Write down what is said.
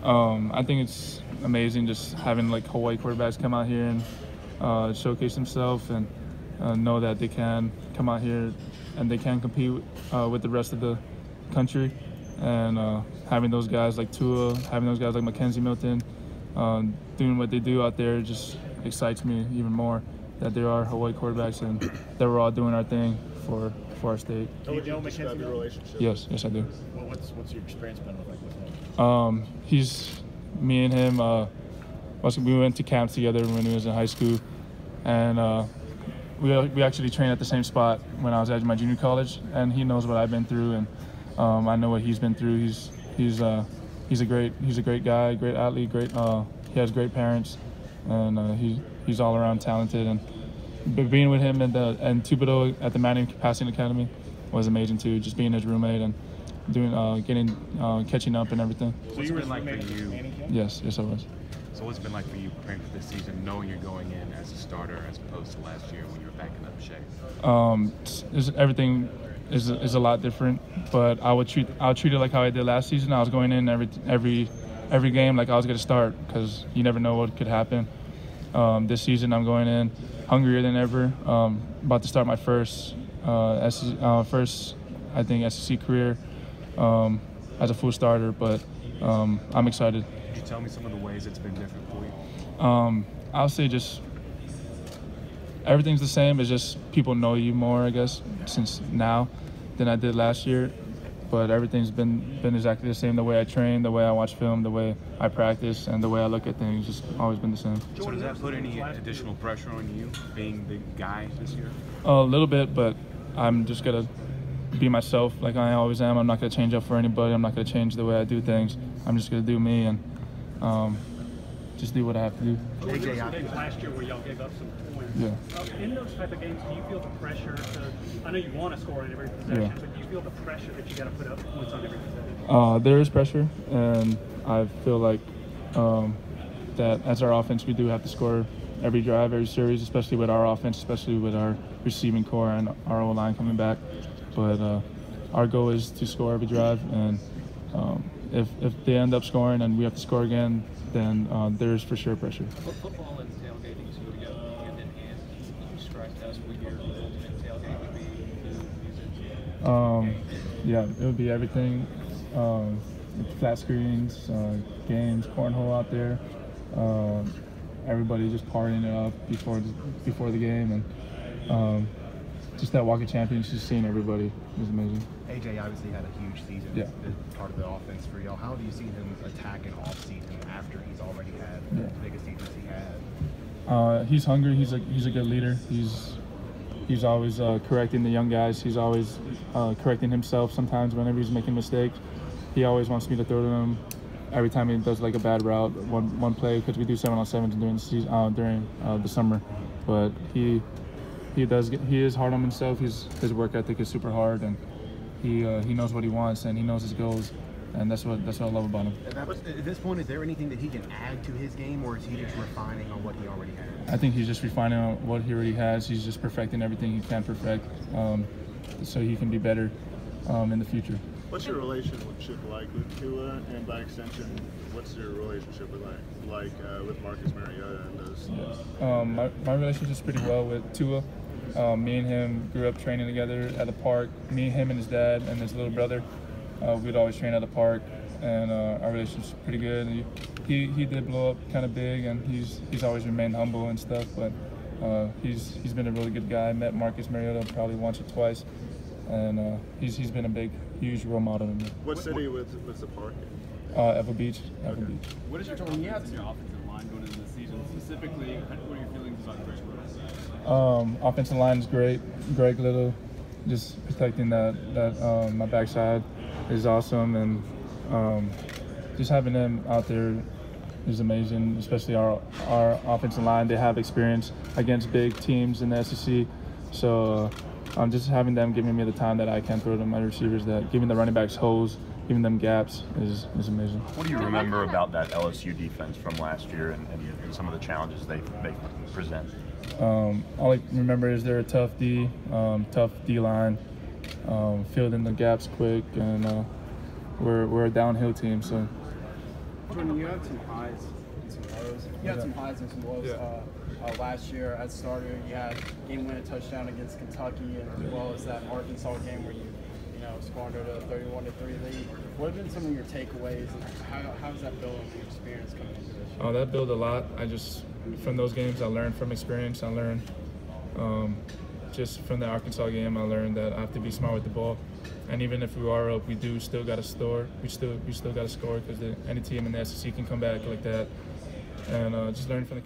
I think it's amazing just having like Hawaii quarterbacks come out here and showcase themselves and know that they can come out here and they can compete with the rest of the country. And having those guys like Tua, having those guys like Mackenzie Milton, doing what they do out there just excites me even more. That there are Hawaii quarterbacks and that we're all doing our thing for our state. Do you know Mackenzie relationship? Yes, I do. Well, what's your experience been like with him? He's me and him. We went to camp together when he was in high school, and we actually trained at the same spot when I was at my junior college. And he knows what I've been through, and I know what he's been through. He's a great guy, great athlete, he has great parents, and he's all around talented. And being with him and Thibodeau at the Manning Passing Academy was amazing too. Just being his roommate and catching up and everything. So what's it been like for you? Yes, I was. So what's it been like for you preparing for this season, knowing you're going in as a starter as opposed to last year when you were backing up Shea? Everything is a lot different, but I'll treat it like how I did last season. I was going in every game like I was going to start because you never know what could happen. This season I'm going in hungrier than ever. About to start my first I think SEC career as a full starter, but I'm excited. Could you tell me some of the ways it's been different for you? I'll say just everything's the same. It's just people know you more, I guess, since now than I did last year. But everything's been exactly the same. The way I train, the way I watch film, the way I practice, and the way I look at things, just always been the same. So does that put any additional pressure on you, being the guy this year? A little bit, but I'm just gonna be myself like I always am. I'm not gonna change up for anybody. I'm not gonna change the way I do things. I'm just gonna do me and just do what I have to do. There was some games last year where y'all gave up some points. Yeah. In those type of games, do you feel the pressure to? I know you want to score on every possession, but do you feel the pressure that you got to put up points on every possession? There is pressure, and I feel like that as our offense, we do have to score every drive, every series, especially with our offense, especially with our receiving core and our O-line coming back. But our goal is to score every drive, and if they end up scoring and we have to score again, then there is for sure pressure. Football and tailgating go together hand in hand. Can you describe to us what your ultimate tailgate would be? Yeah, it would be everything. Flat screens, games, cornhole out there. Everybody just partying it up before the game, and just that walk of champions, just seeing everybody was amazing. AJ obviously had a huge season. Yeah. As part of the offense for y'all. How have you seen him attack an off season after he's already had as big a season as he had? He's hungry. He's a good leader. He's always correcting the young guys. He's always correcting himself sometimes whenever he's making mistakes. He always wants me to throw to him every time he does like a bad route, one play, because we do 7-on-7s during the season, during the summer. But he is hard on himself. His work ethic is super hard, and he knows what he wants and he knows his goals, and that's what I love about him. At this point, is there anything that he can add to his game, or is he just refining on what he already has? I think he's just refining on what he already has. He's just perfecting everything he can perfect, so he can be better in the future. What's your relationship like with Tua, and by extension, what's your relationship with with Marcus Mariota and those? My relationship's pretty well with Tua. Me and him grew up training together at the park. Me, him, and his dad and his little brother. We'd always train at the park, and our relationship's pretty good. He did blow up kind of big, and he's always remained humble and stuff. But he's been a really good guy. I met Marcus Mariota probably once or twice, and he's been a huge role model to me. What city was the park in? Evo Beach. Okay. Beach. What is your total thoughts on your offensive line going into the season? Specifically, what are your feelings on Greg Little? Offensive line is great. Greg Little, just protecting that my backside is awesome, and just having them out there is amazing. Especially our offensive line, they have experience against big teams in the SEC, so just having them giving me the time that I can throw to my receivers, that giving the running backs holes, giving them gaps is amazing. What do you remember about that LSU defense from last year and some of the challenges they present? All I remember is they're a tough D-line, filled in the gaps quick, and we're a downhill team. So Jordan, you had some highs and some lows. You had some highs and some lows last year as starter. You had game-winning touchdown against Kentucky, and as well as that Arkansas game where you squandered a 31-3 lead. What have been some of your takeaways, and how does that build on your experience coming into this year? That built a lot. From those games, I learned from experience. I learned just from the Arkansas game, I learned that I have to be smart with the ball. And even if we are up, we still got to score. We still got to score because any team in the SEC can come back like that. And just learn from the